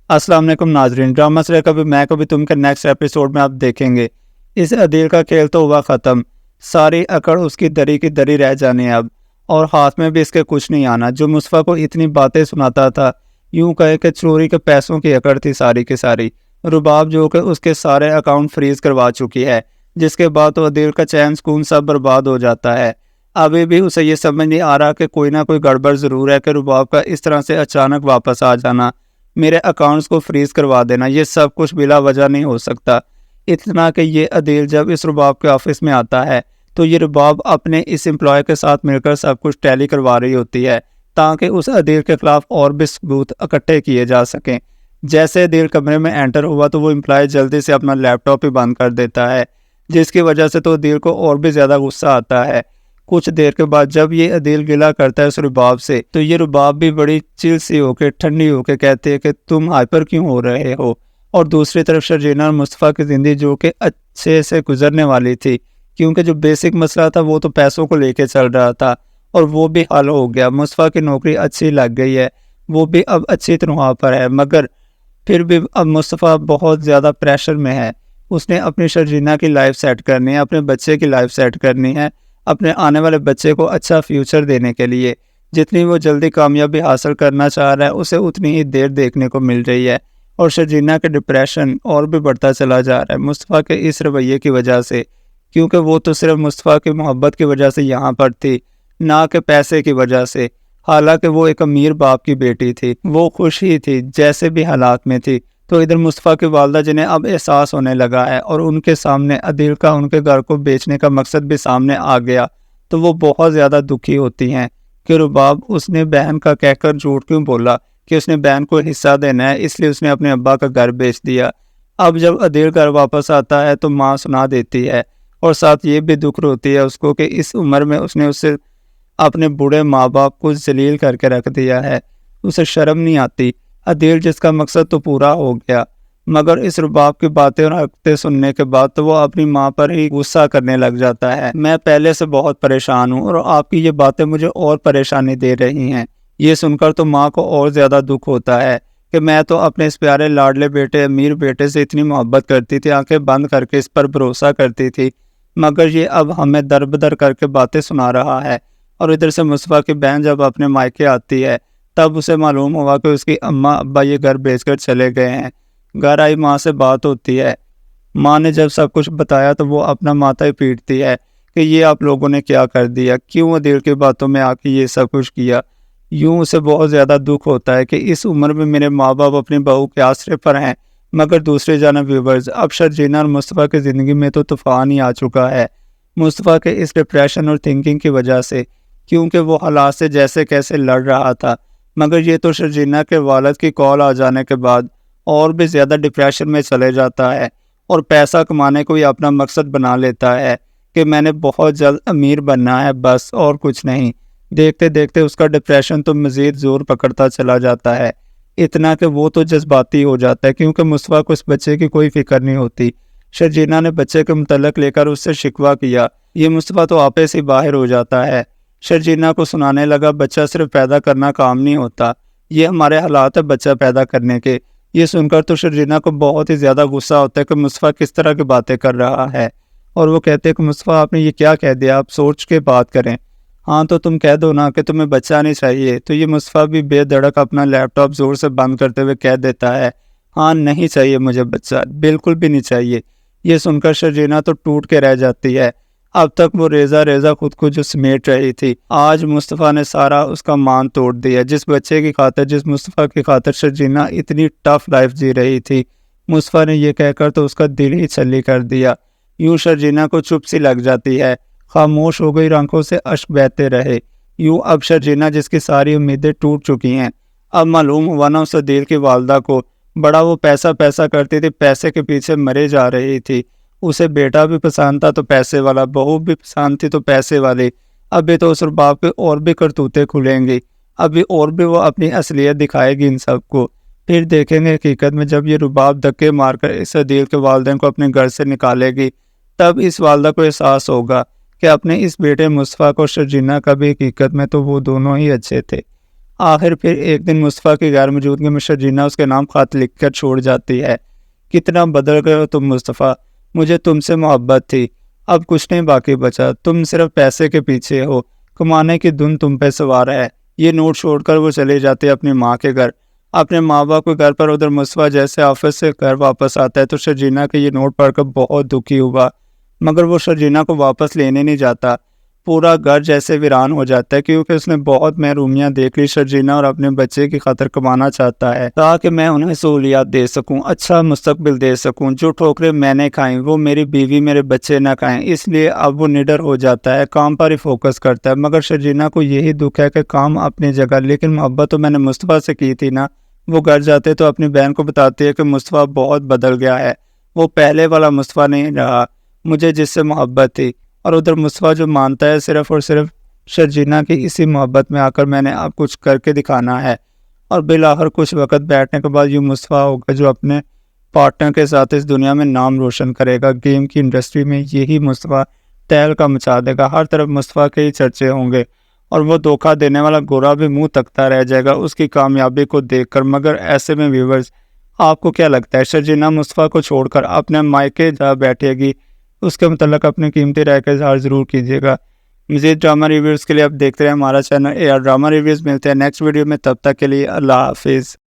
अस्सलाम वालेकुम नाजरीन, ड्रामा से कभी मैं कभी तुम के नेक्स्ट एपिसोड में आप देखेंगे। इस अदील का खेल तो हुआ ख़त्म, सारी अकड़ उसकी दरी की दरी रह जानी अब, और हाथ में भी इसके कुछ नहीं आना। जो मुस्तफ़ा को इतनी बातें सुनाता था, यूं कहे कि चोरी के पैसों की अकड़ थी सारी की सारी। रुबाब जो कि उसके सारे अकाउंट फ्रीज करवा चुकी है, जिसके बाद तो अदील का चैन सुकून सब बर्बाद हो जाता है। अभी भी उसे ये समझ नहीं आ रहा कि कोई ना कोई गड़बड़ ज़रूर है कि रुबाब का इस तरह से अचानक वापस आ जाना, मेरे अकाउंट्स को फ्रीज करवा देना, ये सब कुछ बिला वजह नहीं हो सकता। इतना कि ये अदील जब इस रुबाब के ऑफिस में आता है तो ये रुबाब अपने इस एम्प्लॉय के साथ मिलकर सब कुछ टैली करवा रही होती है, ताकि उस अदील के खिलाफ और भी सबूत इकट्ठे किए जा सकें। जैसे अदील कमरे में एंटर हुआ तो वो एम्प्लॉय जल्दी से अपना लैपटॉप ही बंद कर देता है, जिसकी वजह से तो अदील को और भी ज़्यादा गुस्सा आता है। कुछ देर के बाद जब ये अदील गिला करता है उस रुबाब से, तो ये रुबाब भी बड़ी चिल सी होकर ठंडी होकर कहती है कि तुम हाइपर क्यों हो रहे हो। और दूसरी तरफ शर्जीना और मुस्तफ़ा की ज़िंदगी जो कि अच्छे से गुजरने वाली थी, क्योंकि जो बेसिक मसला था वो तो पैसों को लेके चल रहा था और वो भी हल हो गया। मुस्तफ़ा की नौकरी अच्छी लग गई है, वो भी अब अच्छी तनख्वाह पर है, मगर फिर भी अब मुस्तफ़ा बहुत ज़्यादा प्रेशर में है। उसने अपनी शर्जीना की लाइफ सेट करनी है, अपने बच्चे की लाइफ सेट करनी है, अपने आने वाले बच्चे को अच्छा फ्यूचर देने के लिए। जितनी वो जल्दी कामयाबी हासिल करना चाह रहा है, उसे उतनी ही देर देखने को मिल रही है, और शर्जीना का डिप्रेशन और भी बढ़ता चला जा रहा है मुस्तफ़ा के इस रवैये की वजह से, क्योंकि वो तो सिर्फ मुस्तफ़ा की मोहब्बत की वजह से यहाँ पर थी, ना कि पैसे की वजह से। हालांकि वो एक अमीर बाप की बेटी थी, वो खुश ही थी जैसे भी हालात में थी। तो इधर मुस्तफ़ा की वालदा जिन्हें अब एहसास होने लगा है और उनके सामने अदील का उनके घर को बेचने का मकसद भी सामने आ गया, तो वो बहुत ज़्यादा दुखी होती हैं कि रुबाब उसने बहन का कहकर झूठ क्यों बोला कि उसने बहन को हिस्सा देना है, इसलिए उसने अपने अब्बा का घर बेच दिया। अब जब अदील घर वापस आता है तो माँ सुना देती है, और साथ ये भी दुख होती है उसको कि इस उम्र में उसने उससे अपने बूढ़े माँ बाप को जलील करके रख दिया है, उसे शर्म नहीं आती। अदील जिसका मकसद तो पूरा हो गया, मगर इस रुबाब की बातें और हरकतें सुनने के बाद तो वो अपनी माँ पर ही गुस्सा करने लग जाता है। मैं पहले से बहुत परेशान हूँ और आपकी ये बातें मुझे और परेशानी दे रही हैं। ये सुनकर तो माँ को और ज़्यादा दुख होता है कि मैं तो अपने इस प्यारे लाडले बेटे अमीर बेटे से इतनी मोहब्बत करती थी, आंखें बंद करके इस पर भरोसा करती थी, मगर ये अब हमें दर बदर करके बातें सुना रहा है। और इधर से मुस्तफ़ा की बहन जब अपने मायके आती है तब उसे मालूम हुआ कि उसकी अम्मा अब्बा ये घर बेचकर चले गए हैं। घर आई माँ से बात होती है, माँ ने जब सब कुछ बताया तो वो अपना माथा ही पीटती है कि ये आप लोगों ने क्या कर दिया, क्यों अदील की बातों में आके ये सब कुछ किया। यूँ उसे बहुत ज़्यादा दुख होता है कि इस उम्र में मेरे माँ बाप अपनी बहू के आसरे पर हैं, मगर दूसरी जानब व्यूवर्स, अब शर्जीना और मुस्तफ़ा की ज़िंदगी में तो तूफ़ान ही आ चुका है मुस्तफ़ा के इस डिप्रेशन और थिंकिंग की वजह से, क्योंकि वो हालात से जैसे कैसे लड़ रहा था, मगर ये तो शर्जीना के वालिद की कॉल आ जाने के बाद और भी ज़्यादा डिप्रेशन में चले जाता है और पैसा कमाने को ही अपना मकसद बना लेता है कि मैंने बहुत जल्द अमीर बनना है, बस और कुछ नहीं। देखते देखते उसका डिप्रेशन तो मज़ीद ज़ोर पकड़ता चला जाता है, इतना कि वो तो जज्बाती हो जाता है, क्योंकि मुस्तफ़ा को उस बच्चे की कोई फिक्र नहीं होती। शर्जीना ने बच्चे के मुतल्लक लेकर उससे शिकवा किया, ये मुस्तफ़ा तो आपे से बाहर हो जाता है। शर्जीना को सुनाने लगा, बच्चा सिर्फ पैदा करना काम नहीं होता, ये हमारे हालात है बच्चा पैदा करने के। ये सुनकर तो शर्जीना को बहुत ही ज़्यादा गुस्सा होता है कि मुस्तफ़ा किस तरह की बातें कर रहा है, और वो कहते हैं कि मुस्तफ़ा आपने ये क्या कह दिया, आप सोच के बात करें। हाँ तो तुम कह दो ना कि तुम्हें बच्चा नहीं चाहिए। तो ये मुस्तफ़ा भी बेधड़क अपना लैपटॉप ज़ोर से बंद करते हुए कह देता है, हाँ नहीं चाहिए मुझे बच्चा, बिल्कुल भी नहीं चाहिए। ये सुनकर शर्जीना तो टूट के रह जाती है। अब तक वो रेजा रेजा खुद को जो समेट रही थी, आज मुस्तफ़ा ने सारा उसका मान तोड़ दिया। जिस बच्चे की खातिर, जिस मुस्तफ़ा की खातिर शर्जीना इतनी टफ लाइफ जी रही थी, मुस्तफ़ा ने ये कहकर तो उसका दिल ही छली कर दिया। यूं शर्जीना को चुप सी लग जाती है, खामोश हो गई, आंखों से अश्क बहते रहे। यूं अब शर्जीना जिसकी सारी उम्मीदें टूट चुकी हैं, अब मालूम हुआ ना उस अदील की वालदा को, बड़ा वो पैसा पैसा करती थी, पैसे के पीछे मरे जा रही थी। उसे बेटा भी पसंद था तो पैसे वाला, बहू भी पसंद थी तो पैसे वाली। अभी तो उस रुबाब के और भी करतूतें खुलेंगी, अभी और भी वो अपनी असलियत दिखाएगी इन सबको। फिर देखेंगे हकीकत में जब ये रुबाब धक्के मारकर इस अदील के वालिदैन को अपने घर से निकालेगी, तब इस वालदा को एहसास होगा कि अपने इस बेटे मुस्तफ़ा को शर्जीना का भी हकीकत में तो वो दोनों ही अच्छे थे। آخر پھر ایک دن مصطفیٰ کی غیر موجودگی میں شرجینا اس کے نام خط لکھ کر چھوڑ جاتی ہے۔ کتنا بدل گئے ہو تم مصطفیٰ، مجھے تم سے محبت تھی، اب کچھ نہیں باقی بچا، تم صرف پیسے کے پیچھے ہو، کمانے کی دھن تم پہ سوار ہے۔ یہ نوٹ چھوڑ کر وہ چلی جاتی ہے اپنی ماں کے گھر، اپنے ماں باپ کے گھر پر۔ ادھر مصطفیٰ جیسے آفس سے گھر واپس آتا ہے تو شرجینا کے یہ نوٹ پڑھ کر بہت دکھی ہوا، مگر وہ شرجینا کو واپس لینے نہیں جاتا۔ پورا گھر جیسے ویران ہو جاتا ہے کیونکہ اس نے بہت محرومیاں دیکھ لی۔ شرجینا اور اپنے بچے کی خاطر کمانا چاہتا ہے تاکہ میں انہیں سہولیات دے سکوں، اچھا مستقبل دے سکوں۔ جو ٹھوکریں میں نے کھائیں وہ میری بیوی میرے بچے نہ کھائیں، اس لیے اب وہ نڈر ہو جاتا ہے، کام پر ہی فوکس کرتا ہے۔ مگر شرجینا کو یہی دکھ ہے کہ کام اپنی جگہ، لیکن محبت تو میں نے مصطفیٰ سے کی تھی نا۔ وہ گھر جاتے تو اپنی بہن کو بتاتی ہے کہ مصطفیٰ بہت بدل گیا ہے، وہ پہلے والا مصطفیٰ نہیں رہا مجھے جس سے محبت تھی۔ اور ادھر مصطفیٰ جو مانتا ہے صرف اور صرف شرجینا کی اسی محبت میں آ کر میں نے اب کچھ کر کے دکھانا ہے۔ اور بالآخر کچھ وقت بیٹھنے کے بعد یہ مصطفیٰ ہوگا جو اپنے پارٹنر کے ساتھ اس دنیا میں نام روشن کرے گا۔ گیم کی انڈسٹری میں یہی مصطفیٰ تہلکہ مچا دے گا، ہر طرف مصطفیٰ کے ہی چرچے ہوں گے، اور وہ دھوکہ دینے والا گورا بھی منہ تکتا رہ جائے گا اس کی کامیابی کو دیکھ کر۔ مگر ایسے میں ویورز، آپ کو کیا لگتا ہے شرجینا مصطفیٰ کو چھوڑ کر اپنے مائکے جا بیٹھے گی؟ اس کے متعلق اپنی قیمتی رائے کا اظہار ضرور کیجیے گا۔ مزید ڈرامہ ریویوز کے لیے آپ دیکھتے رہیں ہمارا چینل AR ڈرامہ ریویوز۔ ملتے ہیں نیکسٹ ویڈیو میں، تب تک کے لیے اللہ حافظ۔